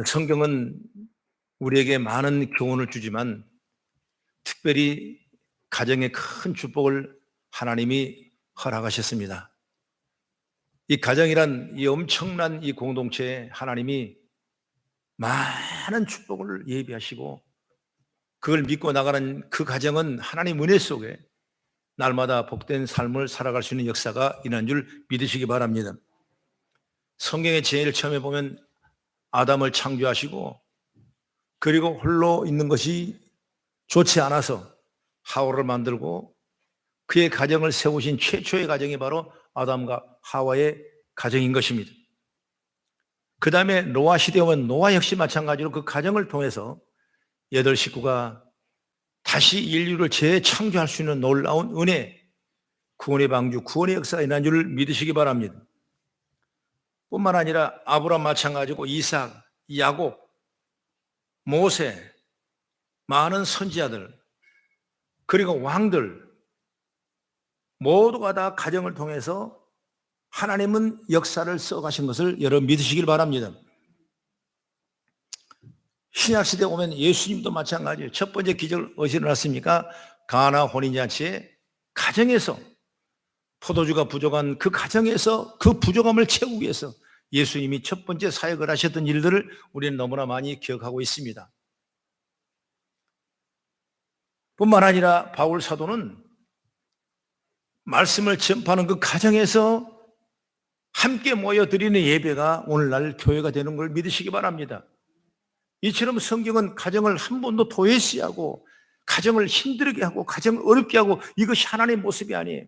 성경은 우리에게 많은 교훈을 주지만 특별히 가정의 큰 축복을 하나님이 허락하셨습니다. 이 가정이란 이 엄청난 이 공동체에 하나님이 많은 축복을 예비하시고 그걸 믿고 나가는 그 가정은 하나님 은혜 속에 날마다 복된 삶을 살아갈 수 있는 역사가 일어난 줄 믿으시기 바랍니다. 성경의 제일 처음에 보면 아담을 창조하시고 그리고 홀로 있는 것이 좋지 않아서 하와를 만들고 그의 가정을 세우신 최초의 가정이 바로 아담과 하와의 가정인 것입니다. 그 다음에 노아 시대에 오면 노아 역시 마찬가지로 그 가정을 통해서 8 식구가 다시 인류를 재창조할 수 있는 놀라운 은혜, 구원의 방주, 구원의 역사가 일어난 줄 믿으시기 바랍니다. 뿐만 아니라 아브라함 마찬가지고 이삭, 야곱, 모세, 많은 선지자들 그리고 왕들 모두가 다 가정을 통해서 하나님은 역사를 써가신 것을 여러분 믿으시길 바랍니다. 신약시대에 오면 예수님도 마찬가지예요. 첫 번째 기적을 어디서 일어났습니까? 가나 혼인잔치에 가정에서 포도주가 부족한 그 가정에서 그 부족함을 채우기 위해서 예수님이 첫 번째 사역을 하셨던 일들을 우리는 너무나 많이 기억하고 있습니다. 뿐만 아니라 바울 사도는 말씀을 전파하는 그 가정에서 함께 모여 드리는 예배가 오늘날 교회가 되는 걸 믿으시기 바랍니다. 이처럼 성경은 가정을 한 번도 도외시하고 가정을 힘들게 하고 가정을 어렵게 하고 이것이 하나님의 모습이 아니에요.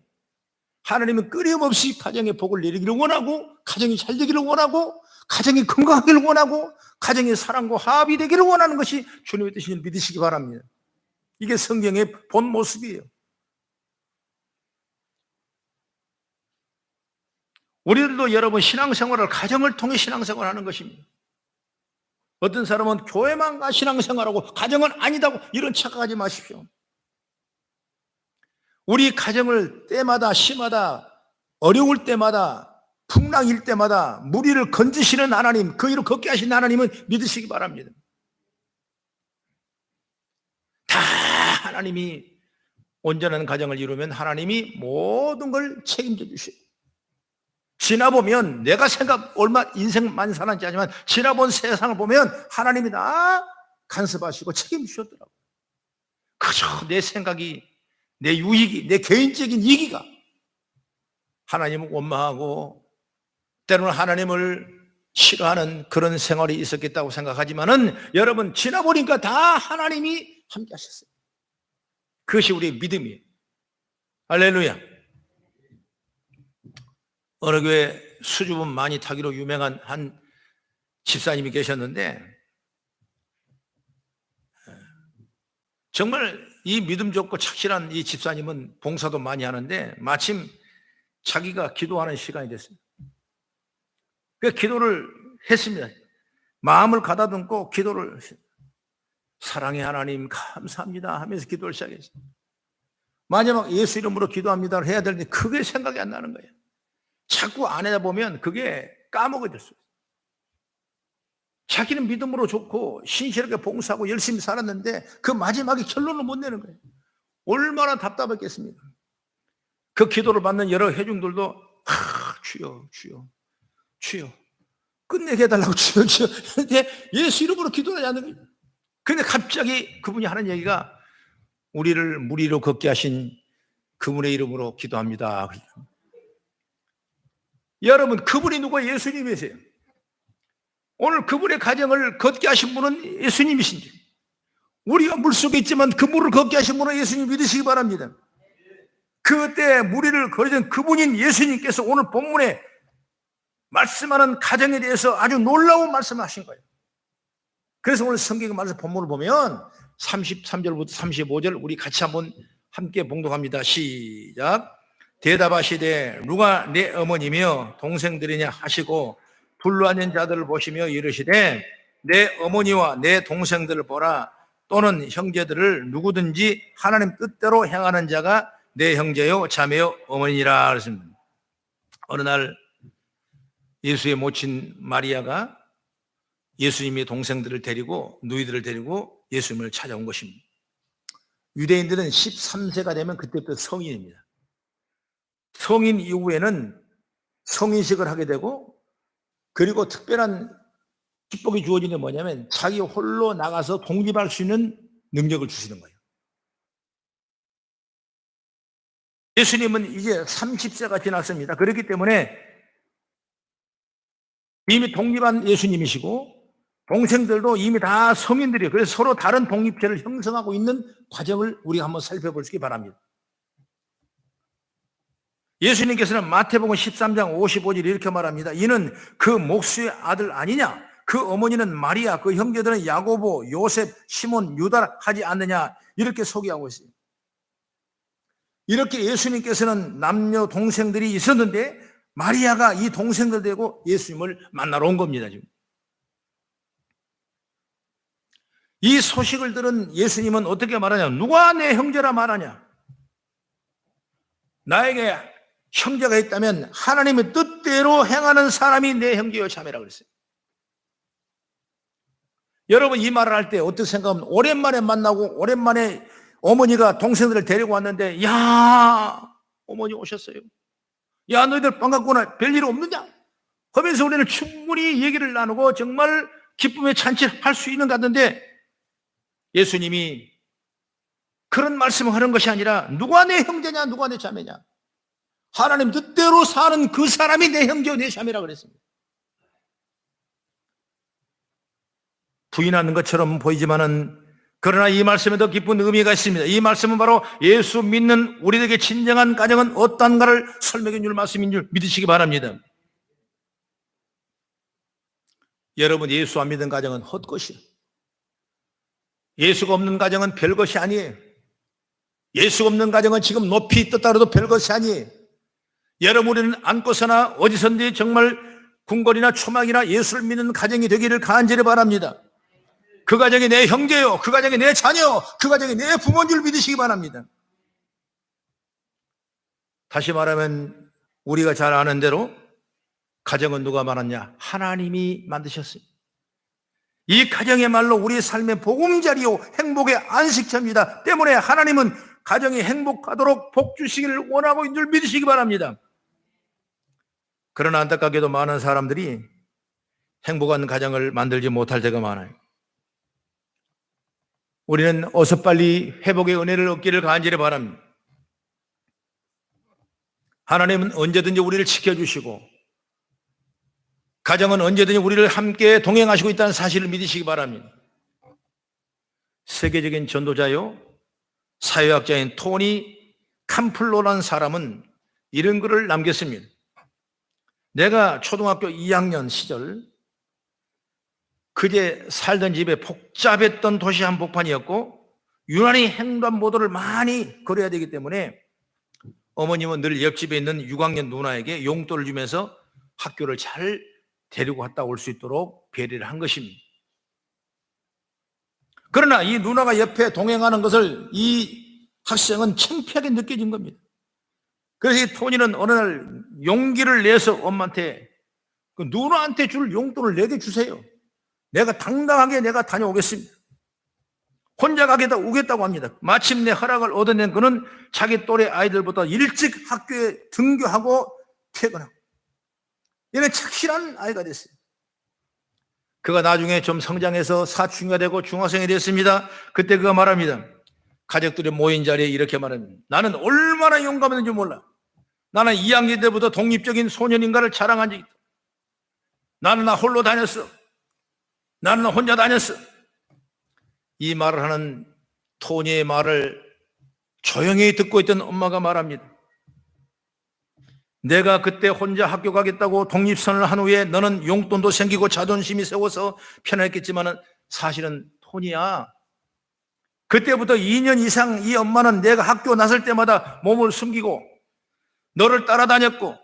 하나님은 끊임없이 가정에 복을 내리기를 원하고 가정이 잘 되기를 원하고 가정이 건강하기를 원하고 가정의 사랑과 화합이 되기를 원하는 것이 주님의 뜻을 믿으시기 바랍니다. 이게 성경의 본 모습이에요. 우리들도 여러분 신앙생활을 가정을 통해 신앙생활을 하는 것입니다. 어떤 사람은 교회만 가 신앙생활하고 가정은 아니다고 이런 착각하지 마십시오. 우리 가정을 때마다 시마다 어려울 때마다 풍랑일 때마다 무리를 건지시는 하나님, 그 위로 걷게 하신 하나님은 믿으시기 바랍니다. 다 하나님이 온전한 가정을 이루면 하나님이 모든 걸 책임져 주셔요. 지나보면 내가 얼마 인생 많이 살았는지 아니지만 지나본 세상을 보면 하나님이 다 간섭하시고 책임지셨더라고요. 그저 내 생각이, 내 유익이, 내 개인적인 이기가 하나님을 원망하고 때로는 하나님을 싫어하는 그런 생활이 있었겠다고 생각하지만은 여러분 지나보니까 다 하나님이 함께 하셨어요. 그것이 우리의 믿음이에요. 할렐루야. 어느 교회 수줍음 많이 타기로 유명한 한 집사님이 계셨는데 정말 이 믿음 좋고 착실한 이 집사님은 봉사도 많이 하는데 마침 자기가 기도하는 시간이 됐어요. 그 기도를 했습니다. 마음을 가다듬고 기도를 했어요. 사랑의 하나님 감사합니다 하면서 기도를 시작했어요. 마지막 예수 이름으로 기도합니다를 해야 되는데 그게 생각이 안 나는 거예요. 자꾸 안 하다 보면 그게 까먹어졌어요. 자기는 믿음으로 좋고 신실하게 봉사하고 열심히 살았는데 그 마지막에 결론을 못 내는 거예요. 얼마나 답답했겠습니까? 그 기도를 받는 여러 회중들도 주여 주여 주여 끝내게 해달라고 주여 주여 근데 예수 이름으로 기도하지 않는 거예요. 근데 갑자기 그분이 하는 얘기가 우리를 무리로 걷게 하신 그분의 이름으로 기도합니다. 여러분 그분이 누가 예수님이세요? 오늘 그분의 가정을 걷게 하신 분은 예수님이신지 우리가 물속에 있지만 그 물을 걷게 하신 분은 예수님 믿으시기 바랍니다. 그때 무리를 거르던 그분인 예수님께서 오늘 본문에 말씀하는 가정에 대해서 아주 놀라운 말씀을 하신 거예요. 그래서 오늘 성경 말씀 본문을 보면 33절부터 35절 우리 같이 한번 함께 봉독합니다. 시작. 대답하시되 누가 내 어머니며 동생들이냐 하시고 불러앉은 자들을 보시며 이르시되 내 어머니와 내 동생들을 보라. 또는 형제들을 누구든지 하나님 뜻대로 행하는 자가 내 형제요 자매요 어머니라 그랬습니다. 어느 날 예수의 모친 마리아가 예수님의 동생들을 데리고 누이들을 데리고 예수님을 찾아온 것입니다. 유대인들은 13세가 되면 그때부터 성인입니다. 성인 이후에는 성인식을 하게 되고, 그리고 특별한 축복이 주어지는 게 뭐냐면 자기 홀로 나가서 독립할 수 있는 능력을 주시는 거예요. 예수님은 이제 30세가 지났습니다. 그렇기 때문에 이미 독립한 예수님이시고 동생들도 이미 다 성인들이에요. 그래서 서로 다른 독립체를 형성하고 있는 과정을 우리가 한번 살펴보시기 바랍니다. 예수님께서는 마태복음 13장 55절 이렇게 말합니다. 이는 그 목수의 아들 아니냐? 그 어머니는 마리아, 그 형제들은 야고보, 요셉, 시몬, 유다 하지 않느냐? 이렇게 소개하고 있어요. 이렇게 예수님께서는 남녀 동생들이 있었는데 마리아가 이 동생들 되고 예수님을 만나러 온 겁니다. 지금 이 소식을 들은 예수님은 어떻게 말하냐? 누가 내 형제라 말하냐? 나에게 형제가 있다면 하나님의 뜻대로 행하는 사람이 내 형제요 자매라 그랬어요. 여러분 이 말을 할 때 어떻게 생각하면, 오랜만에 만나고 오랜만에 어머니가 동생들을 데리고 왔는데, 야 어머니 오셨어요. 야 너희들 반갑구나. 별일 없느냐? 하면서 우리는 충분히 얘기를 나누고 정말 기쁨의 잔치를 할 수 있는 것 같은데, 예수님이 그런 말씀을 하는 것이 아니라 누가 내 형제냐 누가 내 자매냐, 하나님 뜻대로 사는 그 사람이 내 형제요 내 자매라 그랬습니다. 부인하는 것처럼 보이지만은 그러나 이 말씀에 더 깊은 의미가 있습니다. 이 말씀은 바로 예수 믿는 우리에게 진정한 가정은 어떠한가를 설명해 줄 말씀인 줄 믿으시기 바랍니다. 여러분 예수 안 믿는 가정은 헛것이에요. 예수가 없는 가정은 별것이 아니에요. 예수가 없는 가정은 지금 높이 떴다 그래도 별것이 아니에요. 여러분 우리는 안고서나 어디선지 정말 궁궐이나 초막이나 예수를 믿는 가정이 되기를 간절히 바랍니다. 그 가정이 내 형제요, 그 가정이 내 자녀요, 그 가정이 내 부모인 줄 믿으시기 바랍니다. 다시 말하면 우리가 잘 아는 대로 가정은 누가 만났냐? 하나님이 만드셨어요. 이 가정이야말로 우리의 삶의 보금자리요 행복의 안식처입니다. 때문에 하나님은 가정이 행복하도록 복 주시기를 원하고 있는 줄 믿으시기 바랍니다. 그러나 안타깝게도 많은 사람들이 행복한 가정을 만들지 못할 때가 많아요. 우리는 어서 빨리 회복의 은혜를 얻기를 간절히 바랍니다. 하나님은 언제든지 우리를 지켜주시고 가정은 언제든지 우리를 함께 동행하시고 있다는 사실을 믿으시기 바랍니다. 세계적인 전도자요 사회학자인 토니 캄플로라는 사람은 이런 글을 남겼습니다. 내가 초등학교 2학년 시절 그제 살던 집에 복잡했던 도시 한복판이었고 유난히 횡단보도를 많이 걸어야 되기 때문에 어머님은 늘 옆집에 있는 6학년 누나에게 용돈을 주면서 학교를 잘 데리고 갔다 올 수 있도록 배려를 한 것입니다. 그러나 이 누나가 옆에 동행하는 것을 이 학생은 창피하게 느껴진 겁니다. 그래서 이 토니는 어느 날 용기를 내서 엄마한테 그 누나한테 줄 용돈을 내게 주세요. 내가 당당하게 내가 다녀오겠습니다. 혼자 가게다 오겠다고 합니다. 마침내 허락을 얻어낸 그는 자기 또래 아이들보다 일찍 학교에 등교하고 퇴근하고 얘는 착실한 아이가 됐어요. 그가 나중에 좀 성장해서 사춘기가 되고 중학생이 됐습니다. 그때 그가 말합니다. 가족들이 모인 자리에 이렇게 말합니다. 나는 얼마나 용감했는지 몰라. 나는 2학년 때부터 독립적인 소년인가를 자랑한 적이 있다. 나는 나 홀로 다녔어. 나는 혼자 다녔어. 이 말을 하는 토니의 말을 조용히 듣고 있던 엄마가 말합니다. 내가 그때 혼자 학교 가겠다고 독립선을 한 후에 너는 용돈도 생기고 자존심이 세워서 편했겠지만 사실은 토니야, 그때부터 2년 이상 이 엄마는 내가 학교 나설 때마다 몸을 숨기고 너를 따라다녔고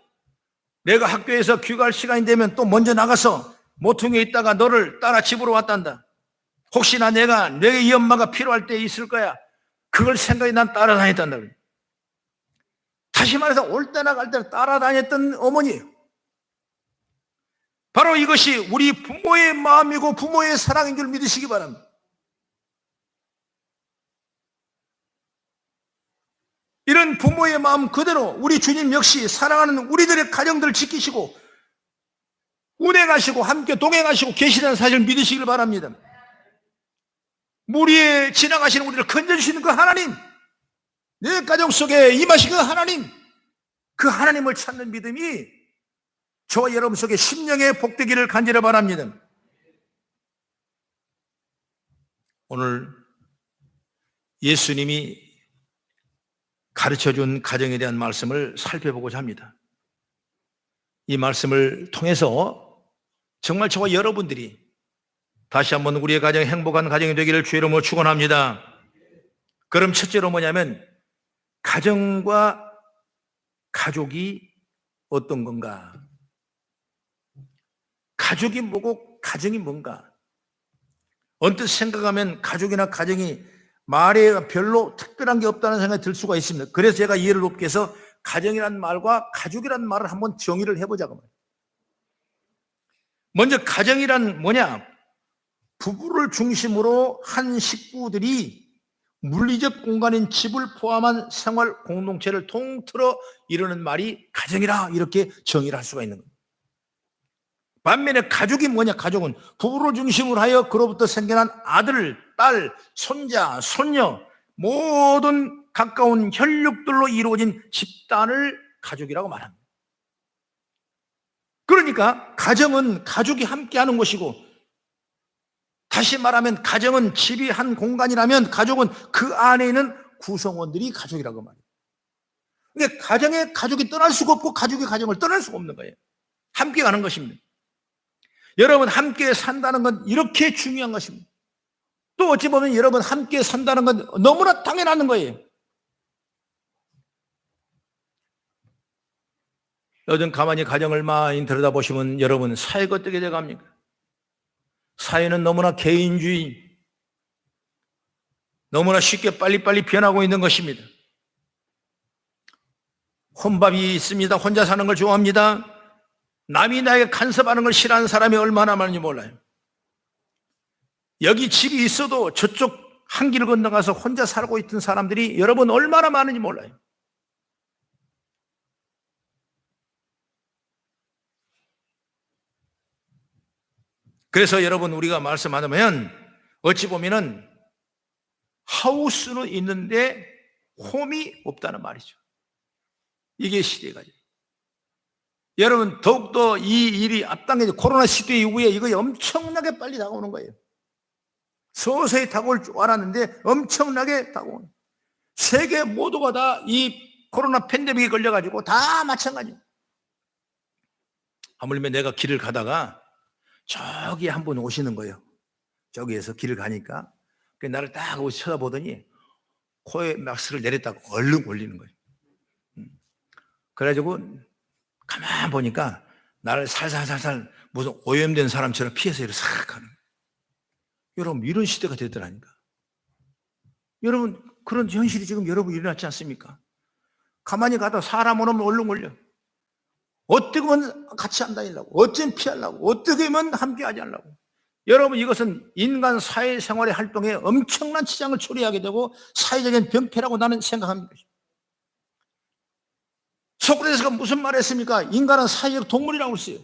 내가 학교에서 귀가할 시간이 되면 또 먼저 나가서 모퉁이에 있다가 너를 따라 집으로 왔단다. 혹시나 내게 이 엄마가 필요할 때 있을 거야. 그걸 생각해 난 따라다녔단다. 다시 말해서 올 때나 갈 때나 따라다녔던 어머니예요. 바로 이것이 우리 부모의 마음이고 부모의 사랑인 줄 믿으시기 바랍니다. 이런 부모의 마음 그대로 우리 주님 역시 사랑하는 우리들의 가정들을 지키시고 운행하시고 함께 동행하시고 계시다는 사실을 믿으시길 바랍니다. 물 위에 지나가시는 우리를 건져주시는 그 하나님, 내 가정 속에 임하신 그 하나님, 그 하나님을 찾는 믿음이 저와 여러분 속에 심령의 복되기를 간절히 바랍니다. 오늘 예수님이 가르쳐준 가정에 대한 말씀을 살펴보고자 합니다. 이 말씀을 통해서 정말 저와 여러분들이 다시 한번 우리의 가정이 행복한 가정이 되기를 주의 이름으로 축원합니다. 그럼 첫째로 뭐냐면 가정과 가족이 어떤 건가? 가족이 뭐고 가정이 뭔가? 언뜻 생각하면 가족이나 가정이 말에 별로 특별한 게 없다는 생각이 들 수가 있습니다. 그래서 제가 이해를 돕기 위해서 가정이라는 말과 가족이라는 말을 한번 정의를 해보자고 말이에요. 먼저 가정이란 뭐냐? 부부를 중심으로 한 식구들이 물리적 공간인 집을 포함한 생활 공동체를 통틀어 이루는 말이 가정이라 이렇게 정의를 할 수가 있는 겁니다. 반면에 가족이 뭐냐? 가족은 부부를 중심으로 하여 그로부터 생겨난 아들, 딸, 손자, 손녀 모든 가까운 혈육들로 이루어진 집단을 가족이라고 말합니다. 그러니까 가정은 가족이 함께하는 것이고, 다시 말하면 가정은 집이 한 공간이라면 가족은 그 안에 있는 구성원들이 가족이라고 말해요. 그러니까 가정에 가족이 떠날 수가 없고 가족이 가정을 떠날 수가 없는 거예요. 함께 가는 것입니다. 여러분 함께 산다는 건 이렇게 중요한 것입니다. 또 어찌 보면 여러분 함께 산다는 건 너무나 당연한 거예요. 요즘 가만히 가정을 많이 들여다보시면 여러분 사회가 어떻게 돼갑니까? 사회는 너무나 개인주의, 너무나 쉽게 빨리빨리 변하고 있는 것입니다. 혼밥이 있습니다. 혼자 사는 걸 좋아합니다. 남이 나에게 간섭하는 걸 싫어하는 사람이 얼마나 많은지 몰라요. 여기 집이 있어도 저쪽 한 길을 건너가서 혼자 살고 있던 사람들이 여러분 얼마나 많은지 몰라요. 그래서 여러분 우리가 말씀하자면 어찌 보면은 하우스는 있는데 홈이 없다는 말이죠. 이게 시대가. 여러분 더욱더 이 일이 앞당겨져 코로나 시대 이후에 이거 엄청나게 빨리 다가오는 거예요. 서서히 다가올 줄 알았는데 엄청나게 다가오는 거예요. 세계 모두가 다 이 코로나 팬데믹에 걸려가지고 다 마찬가지예요. 하물며 내가 길을 가다가 저기 한 분 오시는 거예요. 저기에서 길을 가니까 나를 딱 쳐다보더니 코에 마스크를 내렸다가 얼른 올리는 거예요. 그래가지고 가만 보니까 나를 살살살살 무슨 오염된 사람처럼 피해서 이렇게 싹 가는 거예요. 여러분 이런 시대가 되더라니까. 여러분 그런 현실이 지금 여러분 일어났지 않습니까? 가만히 가다 사람 오면 얼른 올려. 어떻게 하면 같이 안 다니려고, 어쩜 피하려고, 어떻게 하면 함께 하지 않으려고. 여러분 이것은 인간 사회생활의 활동에 엄청난 지장을 초래하게 되고 사회적인 병폐라고 나는 생각합니다. 소크라테스가 무슨 말을 했습니까? 인간은 사회적 동물이라고 했어요.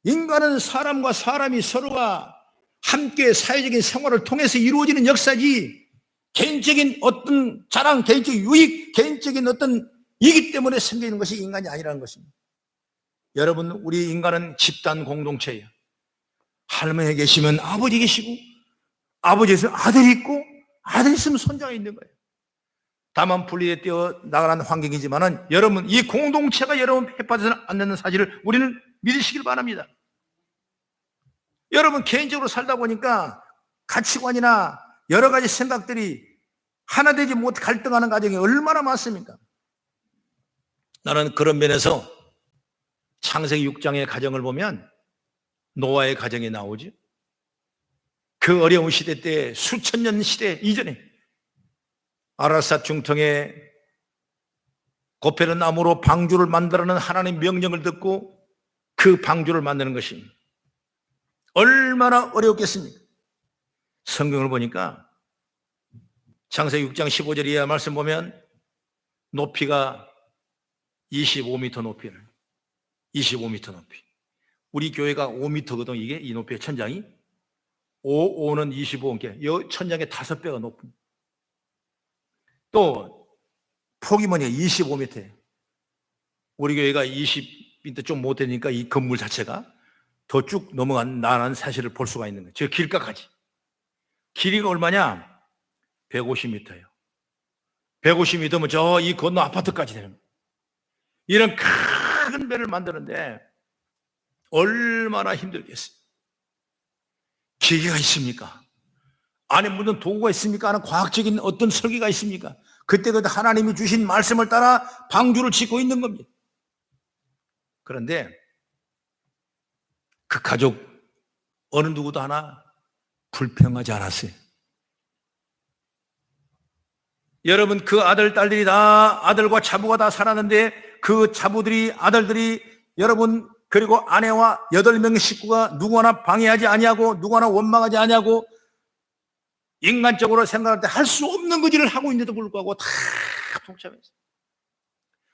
인간은 사람과 사람이 서로가 함께 사회적인 생활을 통해서 이루어지는 역사지 개인적인 어떤 자랑, 개인적 유익, 개인적인 어떤 이기 때문에 생기는 것이 인간이 아니라는 것입니다. 여러분 우리 인간은 집단 공동체예요. 할머니 계시면 아버지 계시고 아버지 있으면 아들이 있고 아들 있으면 손자가 있는 거예요. 다만 분리에 뛰어 나가는 환경이지만은 여러분 이 공동체가 여러분 해파되지 않는 사실을 우리는 믿으시길 바랍니다. 여러분 개인적으로 살다 보니까 가치관이나 여러 가지 생각들이 하나 되지 못해 갈등하는 가정이 얼마나 많습니까? 나는 그런 면에서 창세기 6장의 가정을 보면 노아의 가정이 나오죠. 그 어려운 시대 때 수천 년 시대 이전에 아라삿 중통에 고페르 나무로 방주를 만들어는 하나님의 명령을 듣고 그 방주를 만드는 것입니다. 얼마나 어려웠겠습니까? 성경을 보니까 창세기 6장 15절 이하 말씀 보면 높이가 25m 높이를 25m 높이. 우리 교회가 5m거든. 이게 이 높이의 천장이 5는 25. 이 천장의 5배가 높은. 또 폭이 뭐냐 25m예요. 우리 교회가 20m 좀 못 되니까 이 건물 자체가 더 쭉 넘어간다는 사실을 볼 수가 있는 거예요. 저 길가까지. 길이가 얼마냐? 150m예요. 150m면 저 이 건너 아파트까지 되는 거예요. 이런 큰 배를 만드는데 얼마나 힘들겠어요. 기계가 있습니까? 안에 무슨 도구가 있습니까? 하는 과학적인 어떤 설계가 있습니까? 그때 하나님이 주신 말씀을 따라 방주를 짓고 있는 겁니다. 그런데 그 가족 어느 누구도 하나 불평하지 않았어요. 여러분, 그 아들, 딸들이 다 아들과 자부가 다 살았는데 그 자부들이, 아들들이 여러분, 그리고 아내와 8명의 식구가 누구 하나 방해하지 아니하고 누구 하나 원망하지 아니하고 인간적으로 생각할 때 할 수 없는 그 일을 하고 있는데도 불구하고 다 동참했어요.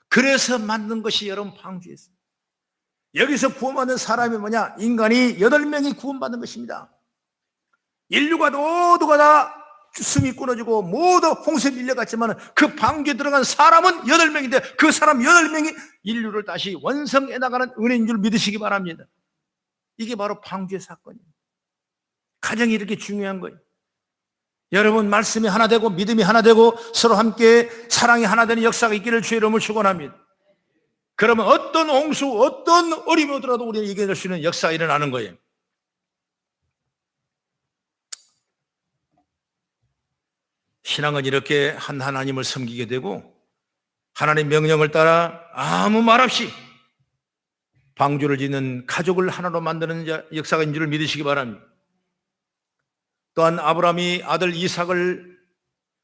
그래서 만든 것이 여러분 방주였어요. 여기서 구원받는 사람이 뭐냐? 인간이 8명이 구원받는 것입니다. 인류가 모두가 다 숨이 끊어지고 모두 홍수에 밀려갔지만 그 방주에 들어간 사람은 8명인데 그 사람 8명이 인류를 다시 원성해 나가는 은혜인 줄 믿으시기 바랍니다. 이게 바로 방주의 사건이에요. 가정이 이렇게 중요한 거예요. 여러분, 말씀이 하나 되고 믿음이 하나 되고 서로 함께 사랑이 하나 되는 역사가 있기를 주의 이름으로 축원합니다. 그러면 어떤 홍수, 어떤 어려움이 오더라도 우리는 이겨낼 수 있는 역사가 일어나는 거예요. 신앙은 이렇게 한 하나님을 섬기게 되고 하나님 명령을 따라 아무 말 없이 방주를 짓는 가족을 하나로 만드는 역사가 있는 줄 믿으시기 바랍니다. 또한 아브라함이 아들 이삭을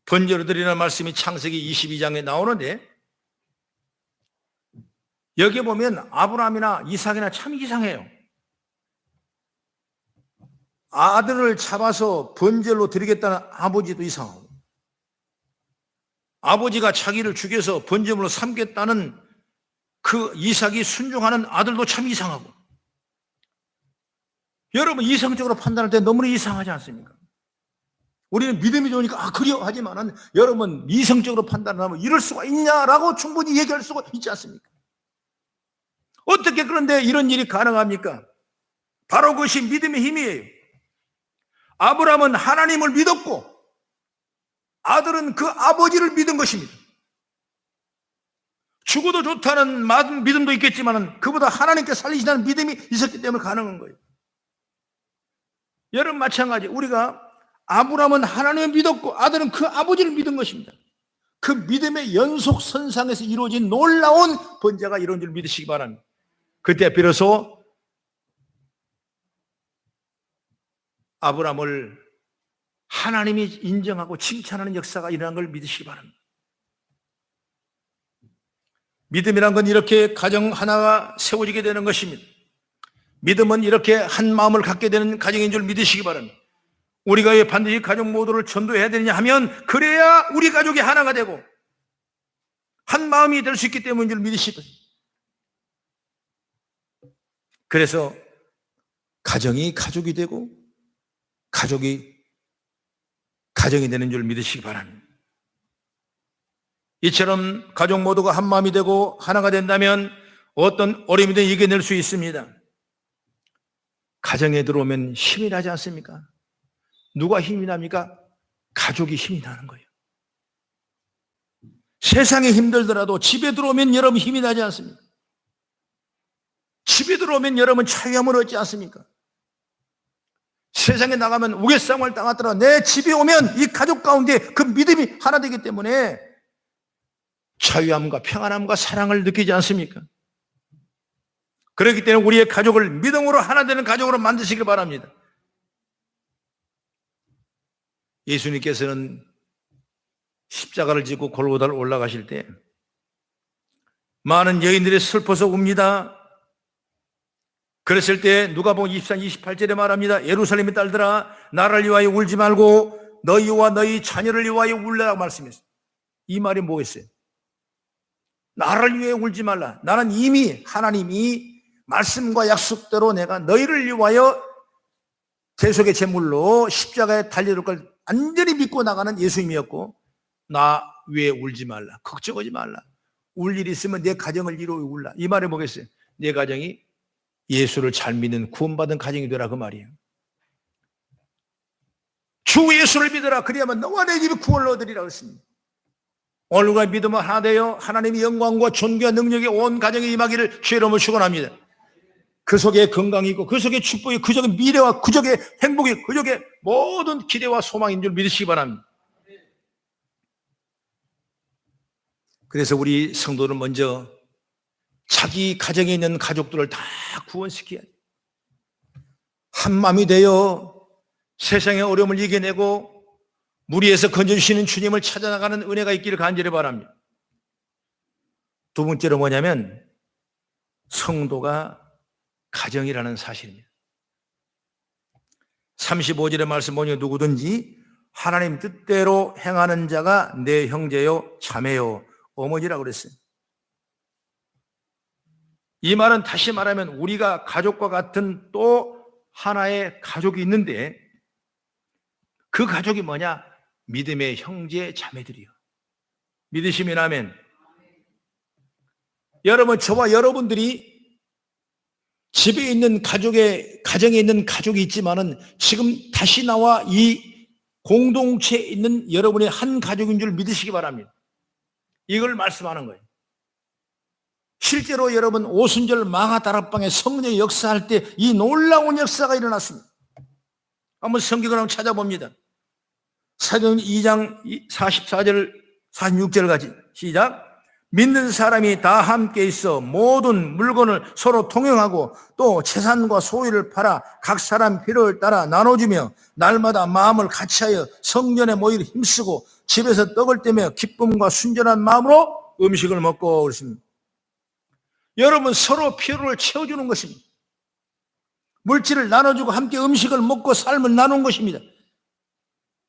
번제로 드리는 말씀이 창세기 22장에 나오는데 여기 보면 아브라함이나 이삭이나 참 이상해요. 아들을 잡아서 번제로 드리겠다는 아버지도 이상하고 아버지가 자기를 죽여서 번제물로 삼겠다는 그 이삭이 순종하는 아들도 참 이상하고 여러분 이성적으로 판단할 때 너무나 이상하지 않습니까? 우리는 믿음이 좋으니까 그래요 하지만은 여러분 이성적으로 판단하면 이럴 수가 있냐라고 충분히 얘기할 수가 있지 않습니까? 어떻게 그런데 이런 일이 가능합니까? 바로 그것이 믿음의 힘이에요. 아브라함은 하나님을 믿었고 아들은 그 아버지를 믿은 것입니다. 죽어도 좋다는 믿음도 있겠지만 그보다 하나님께 살리시다는 믿음이 있었기 때문에 가능한 거예요. 여러분 마찬가지 우리가 아브라함은 하나님을 믿었고 아들은 그 아버지를 믿은 것입니다. 그 믿음의 연속선상에서 이루어진 놀라운 번제가 이런 줄 믿으시기 바랍니다. 그때 비로소 아브라함을 하나님이 인정하고 칭찬하는 역사가 일어난 걸 믿으시기 바랍니다. 믿음이란 건 이렇게 가정 하나가 세워지게 되는 것입니다. 믿음은 이렇게 한 마음을 갖게 되는 가정인 줄 믿으시기 바랍니다. 우리가 왜 반드시 가족 모두를 전도해야 되느냐 하면 그래야 우리 가족이 하나가 되고 한 마음이 될 수 있기 때문인 줄 믿으시기 바랍니다. 그래서 가정이 가족이 되고 가족이 가정이 되는 줄 믿으시기 바랍니다. 이처럼 가족 모두가 한 마음이 되고 하나가 된다면 어떤 어려움이든 이겨낼 수 있습니다. 가정에 들어오면 힘이 나지 않습니까? 누가 힘이 납니까? 가족이 힘이 나는 거예요. 세상에 힘들더라도 집에 들어오면 여러분 힘이 나지 않습니까? 집에 들어오면 여러분 자유함을 얻지 않습니까? 세상에 나가면 우겨싸움을 당하더라도 내 집에 오면 이 가족 가운데 그 믿음이 하나 되기 때문에 자유함과 평안함과 사랑을 느끼지 않습니까? 그렇기 때문에 우리의 가족을 믿음으로 하나 되는 가족으로 만드시길 바랍니다. 예수님께서는 십자가를 지고 골고다를 올라가실 때 많은 여인들이 슬퍼서 웁니다. 그랬을 때 누가복음 24, 28절에 말합니다. 예루살렘의 딸들아 나를 위하여 울지 말고 너희와 너희 자녀를 위하여 울라고 말씀했어요. 이 말이 뭐겠어요? 나를 위해 울지 말라. 나는 이미 하나님이 말씀과 약속대로 내가 너희를 위하여 대속의 제물로 십자가에 달려들 걸 완전히 믿고 나가는 예수님이었고, 나 위해 울지 말라. 걱정하지 말라. 울 일이 있으면 내 가정을 이루어 울라. 이 말이 뭐겠어요? 내 가정이 예수를 잘 믿는 구원받은 가정이 되라, 그 말이에요. 주 예수를 믿어라. 그리하면 너와 내 집이 구원을 얻으리라 했습니다. 오늘과 믿음은 하나 되어 하나님의 영광과 존귀와 능력이 온 가정에 임하기를 주의 이름으로 축원합니다. 그 속에 건강이 있고 그 속에 축복이, 그 속에 미래와 그 속에 행복이, 그 속에 모든 기대와 소망인 줄 믿으시기 바랍니다. 그래서 우리 성도는 먼저 자기 가정에 있는 가족들을 다 구원시켜야 돼요. 한마음이 되어 세상의 어려움을 이겨내고 무리에서 건져주시는 주님을 찾아나가는 은혜가 있기를 간절히 바랍니다. 두 번째로 뭐냐면 성도가 가정이라는 사실입니다. 35절의 말씀 보니 누구든지 하나님 뜻대로 행하는 자가 내 형제요 자매요 어머니라고 그랬어요. 이 말은 다시 말하면 우리가 가족과 같은 또 하나의 가족이 있는데, 그 가족이 뭐냐? 믿음의 형제 자매들이요. 믿으시면 아멘. 여러분, 저와 여러분들이 집에 있는 가정에 있는 가족이 있지만은 지금 다시 나와 이 공동체에 있는 여러분의 한 가족인 줄 믿으시기 바랍니다. 이걸 말씀하는 거예요. 실제로 여러분 오순절 마가다락방에 성령의 역사할 때 이 놀라운 역사가 일어났습니다. 한번 성경을 한번 찾아봅니다. 사도행 2장 44절 46절 같이 시작. 믿는 사람이 다 함께 있어 모든 물건을 서로 통용하고 또 재산과 소유를 팔아 각 사람 필요를 따라 나눠주며 날마다 마음을 같이하여 성전에 모이를 힘쓰고 집에서 떡을 떼며 기쁨과 순전한 마음으로 음식을 먹고 그렇습니다. 여러분, 서로 필요를 채워주는 것입니다. 물질을 나눠주고 함께 음식을 먹고 삶을 나누는 것입니다.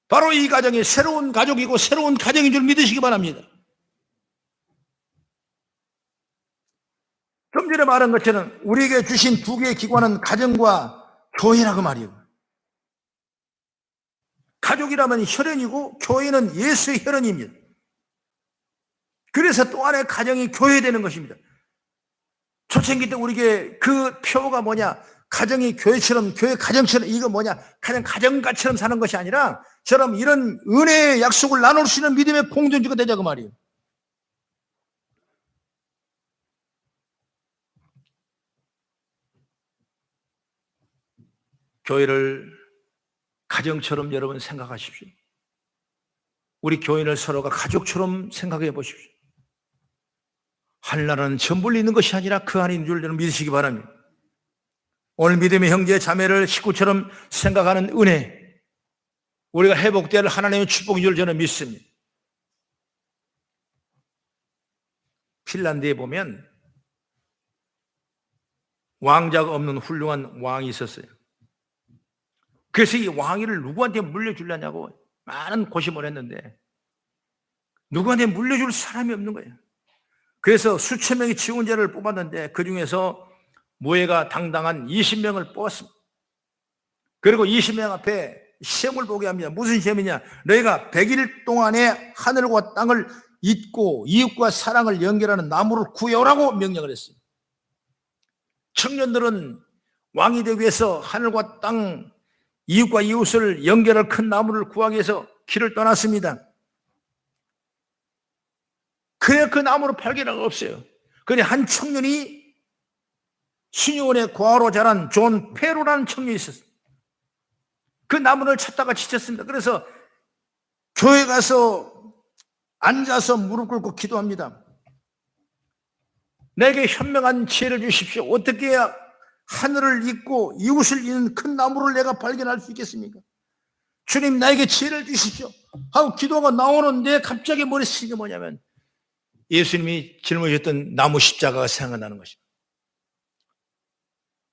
바로 이 가정이 새로운 가족이고 새로운 가정인 줄 믿으시기 바랍니다. 좀 전에 말한 것처럼 우리에게 주신 두 개의 기관은 가정과 교회라고 말이에요. 가족이라면 혈연이고 교회는 예수의 혈연입니다. 그래서 또 하나의 가정이 교회되는 것입니다. 초창기 때 우리에게 그 표가 뭐냐? 가정이 교회처럼, 교회 가정처럼, 이거 뭐냐? 그냥 가정가처럼 사는 것이 아니라 저럼 이런 은혜의 약속을 나눌 수 있는 믿음의 공동체가 되자고 말이에요. 교회를 가정처럼 여러분 생각하십시오. 우리 교인을 서로가 가족처럼 생각해 보십시오. 하늘나라는 전부를 있는 것이 아니라 그 안에 있는 줄 여러분 믿으시기 바랍니다. 오늘 믿음의 형제 자매를 식구처럼 생각하는 은혜, 우리가 회복될 하나님의 축복인 줄 저는 믿습니다. 핀란드에 보면 왕자가 없는 훌륭한 왕이 있었어요. 그래서 이 왕위를 누구한테 물려주려냐고 많은 고심을 했는데 누구한테 물려줄 사람이 없는 거예요. 그래서 수천 명의 지원자를 뽑았는데 그 중에서 모해가 당당한 20명을 뽑았습니다. 그리고 20명 앞에 시험을 보게 합니다. 무슨 시험이냐? 너희가 100일 동안에 하늘과 땅을 잇고 이웃과 사랑을 연결하는 나무를 구해오라고 명령을 했어요. 청년들은 왕이 되기 위해서 하늘과 땅, 이웃과 이웃을 연결할 큰 나무를 구하기 위해서 길을 떠났습니다. 그래 그 나무를 발견한 거 없어요. 그런데 한 청년이 수녀원의 고아로 자란 존 페로라는 청년이 있었어요. 그 나무를 찾다가 지쳤습니다. 그래서 교회 가서 앉아서 무릎 꿇고 기도합니다. 내게 현명한 지혜를 주십시오. 어떻게 해야 하늘을 잇고 이웃을 잇는 큰 나무를 내가 발견할 수 있겠습니까? 주님, 나에게 지혜를 주십시오 하고 기도가 나오는데 갑자기 머릿속에 게 뭐냐면 예수님이 짊어졌던 나무 십자가가 생각나는 것입니다.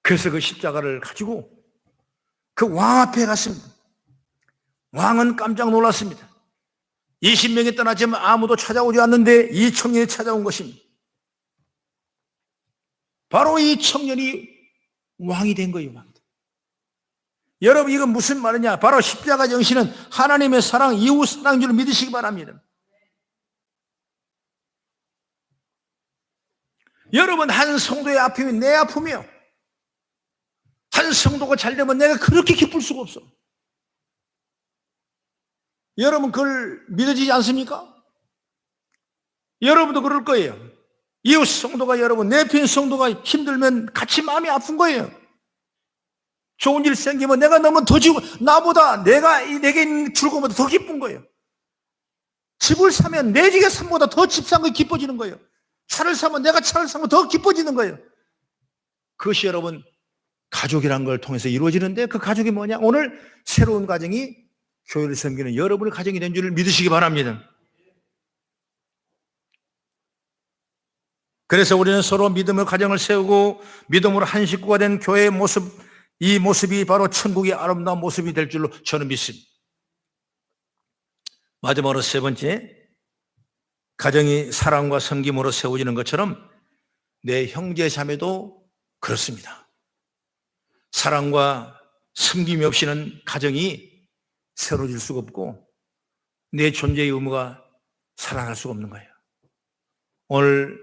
그래서 그 십자가를 가지고 그 왕 앞에 갔습니다. 왕은 깜짝 놀랐습니다. 20명이 떠났지만 아무도 찾아오지 않는데 이 청년이 찾아온 것입니다. 바로 이 청년이 왕이 된 거예요. 여러분, 이건 무슨 말이냐? 바로 십자가 정신은 하나님의 사랑, 이웃 사랑인 줄 믿으시기 바랍니다. 여러분, 한 성도의 아픔이 내 아픔이요. 한 성도가 잘 되면 내가 그렇게 기쁠 수가 없어. 여러분, 그걸 믿어지지 않습니까? 여러분도 그럴 거예요. 이웃 성도가, 여러분, 내 편 성도가 힘들면 같이 마음이 아픈 거예요. 좋은 일 생기면 내가 너무 더 지고, 나보다 내게 있는 즐거움보다 더 기쁜 거예요. 집을 사면 내 집에 산 것보다 더 집 산 거 기뻐지는 거예요. 차를 사면 내가 차를 사면 더 기뻐지는 거예요. 그것이 여러분 가족이란 걸 통해서 이루어지는데, 그 가족이 뭐냐? 오늘 새로운 가정이 교회를 섬기는 여러분의 가정이 된 줄을 믿으시기 바랍니다. 그래서 우리는 서로 믿음의 가정을 세우고 믿음으로 한 식구가 된 교회의 모습, 이 모습이 바로 천국의 아름다운 모습이 될 줄로 저는 믿습니다. 마지막으로 세 번째, 가정이 사랑과 섬김으로 세워지는 것처럼 내 형제 자매도 그렇습니다. 사랑과 섬김이 없이는 가정이 세워질 수가 없고 내 존재의 의무가 살아날 수가 없는 거예요. 오늘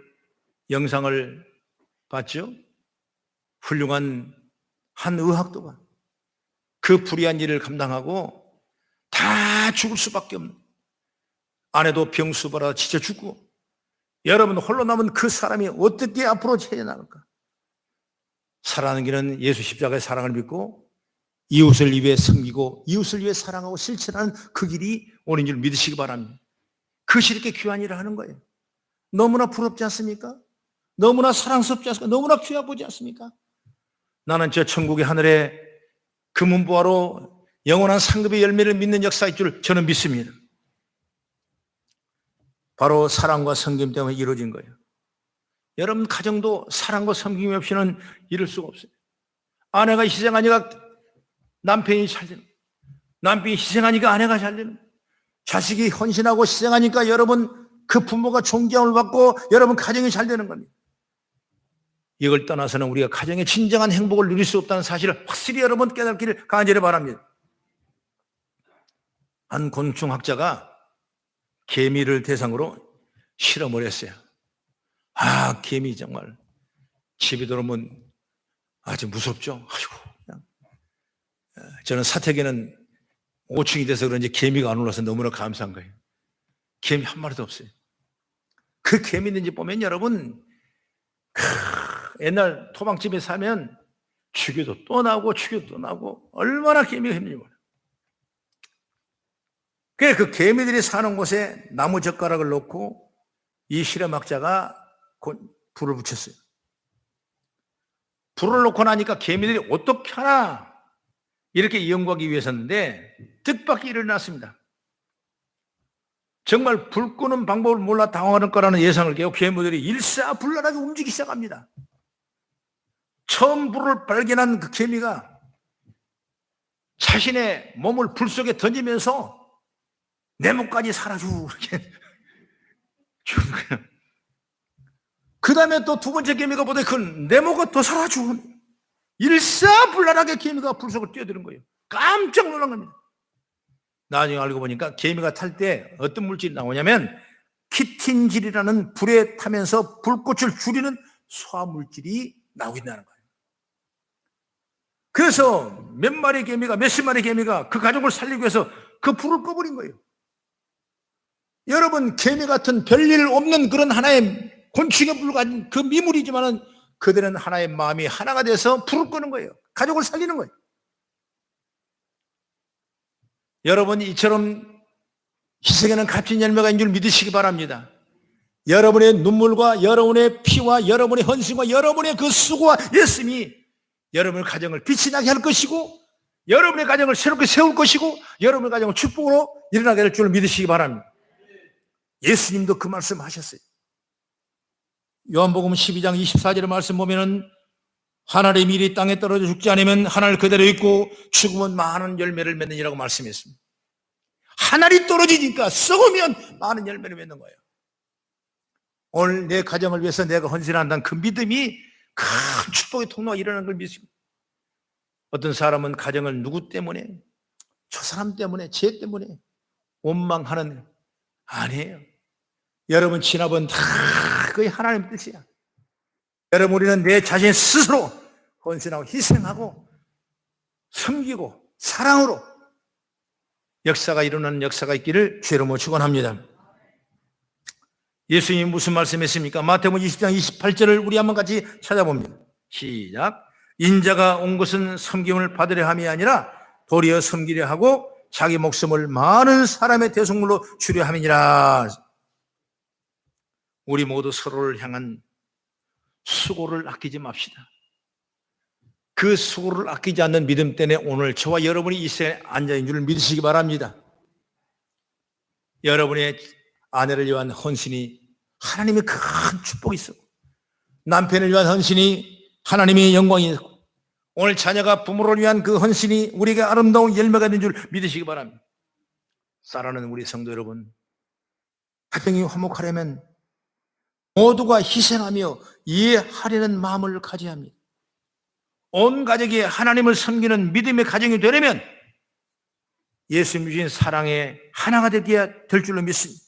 영상을 봤죠? 훌륭한 한 의학도가 그 불의한 일을 감당하고 다 죽을 수밖에 없는, 아내도 병수 받아 지쳐 죽고, 여러분 홀로 남은 그 사람이 어떻게 앞으로 헤어나갈까? 살아가는 길은 예수 십자가의 사랑을 믿고 이웃을 위해 섬기고 이웃을 위해 사랑하고 실천하는 그 길이 오는 줄 믿으시기 바랍니다. 그것이 이렇게 귀한 일을 하는 거예요. 너무나 부럽지 않습니까? 너무나 사랑스럽지 않습니까? 너무나 귀하 보지 않습니까? 나는 저 천국의 하늘에 금은보화로 영원한 상급의 열매를 믿는 역사일 줄 저는 믿습니다. 바로 사랑과 섬김 때문에 이루어진 거예요. 여러분 가정도 사랑과 섬김이 없이는 이룰 수가 없어요. 아내가 희생하니까 남편이 잘 되는, 남편이 희생하니까 아내가 잘 되는, 자식이 헌신하고 희생하니까 여러분 그 부모가 존경을 받고 여러분 가정이 잘 되는 겁니다. 이걸 떠나서는 우리가 가정의 진정한 행복을 누릴 수 없다는 사실을 확실히 여러분 깨닫기를 간절히 바랍니다. 한 곤충학자가 개미를 대상으로 실험을 했어요. 개미 정말 집에 들어오면 아주 무섭죠. 아이고, 그냥. 저는 사택에는 5층이 돼서 그런지 개미가 안 올라서 너무나 감사한 거예요. 개미 한 마리도 없어요. 그 개미 있는 집 보면 여러분, 옛날 토막집에 사면 죽여도 또 나오고 죽여도 또 나오고 얼마나 개미가 힘든지 몰라요. 그래서 그 개미들이 사는 곳에 나무 젓가락을 놓고 이 실험학자가 불을 붙였어요. 불을 놓고 나니까 개미들이 어떻게 하나 이렇게 연구하기 위해서였는데 뜻밖의 일이 일어났습니다. 정말 불 끄는 방법을 몰라 당황하는 거라는 예상을 깨고 개미들이 일사불란하게 움직이기 시작합니다. 처음 불을 발견한 그 개미가 자신의 몸을 불 속에 던지면서 내 목까지 사라져 이렇게 죽은 거예요. 그 다음에 또 두 번째 개미가 보더니 그 네모가 더 사라져. 일사불란하게 개미가 불 속을 뛰어드는 거예요. 깜짝 놀란 겁니다. 나중에 알고 보니까 개미가 탈 때 어떤 물질이 나오냐면 키틴질이라는 불에 타면서 불꽃을 줄이는 소화물질이 나오고 있다는 거예요. 그래서 몇 마리 개미가, 몇십 마리 개미가 그 가족을 살리기 위해서 그 불을 꺼버린 거예요. 여러분, 개미 같은 별일 없는 그런 하나의 곤충에 불과한 그 미물이지만은 그들은 하나의 마음이 하나가 돼서 불을 끄는 거예요. 가족을 살리는 거예요. 여러분, 이처럼 희생에는 값진 열매가 있는 줄 믿으시기 바랍니다. 여러분의 눈물과 여러분의 피와 여러분의 헌신과 여러분의 그 수고와 예씀이 여러분의 가정을 빛이 나게 할 것이고 여러분의 가정을 새롭게 세울 것이고 여러분의 가정을 축복으로 일어나게 될 줄 믿으시기 바랍니다. 예수님도 그 말씀 하셨어요. 요한복음 12장 24절의 말씀 보면은 하나님의 일이 땅에 떨어져 죽지 않으면 하늘 그대로 있고 죽으면 많은 열매를 맺느니라고 말씀했습니다. 하늘이 떨어지니까 썩으면 많은 열매를 맺는 거예요. 오늘 내 가정을 위해서 내가 헌신한다는 그 믿음이 큰 축복의 통로가 일어나는 걸 믿습니다. 어떤 사람은 가정을 누구 때문에, 저 사람 때문에, 쟤 때문에 원망하는, 아니에요. 여러분 진압은 다 거의 하나님 뜻이야. 여러분, 우리는 내 자신 스스로 헌신하고 희생하고 섬기고 사랑으로 역사가 일어나는 역사가 있기를 주의 이름으로 축원합니다. 예수님이 무슨 말씀했습니까? 마태복음 20장 28절을 우리 한번 같이 찾아봅니다. 시작. 인자가 온 것은 섬김을 받으려 함이 아니라 도리어 섬기려 하고 자기 목숨을 많은 사람의 대속물로 주려 함이니라. 우리 모두 서로를 향한 수고를 아끼지 맙시다. 그 수고를 아끼지 않는 믿음 때문에 오늘 저와 여러분이 이 시간에 앉아있는 줄 믿으시기 바랍니다. 여러분의 아내를 위한 헌신이 하나님의 큰 축복이 있었고, 남편을 위한 헌신이 하나님의 영광이 있고, 오늘 자녀가 부모를 위한 그 헌신이 우리에게 아름다운 열매가 된 줄 믿으시기 바랍니다. 사랑하는 우리 성도 여러분, 가정이 화목하려면 모두가 희생하며 이해하려는 마음을 가져야 합니다. 온 가족이 하나님을 섬기는 믿음의 가정이 되려면 예수님 주신 사랑의 하나가 되게 될 줄로 믿습니다.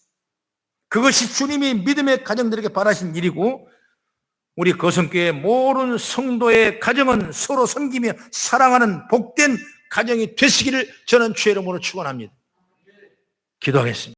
그것이 주님이 믿음의 가정들에게 바라신 일이고, 우리 거성교회 모든 성도의 가정은 서로 섬기며 사랑하는 복된 가정이 되시기를 저는 주의 이름으로 축원합니다. 기도하겠습니다.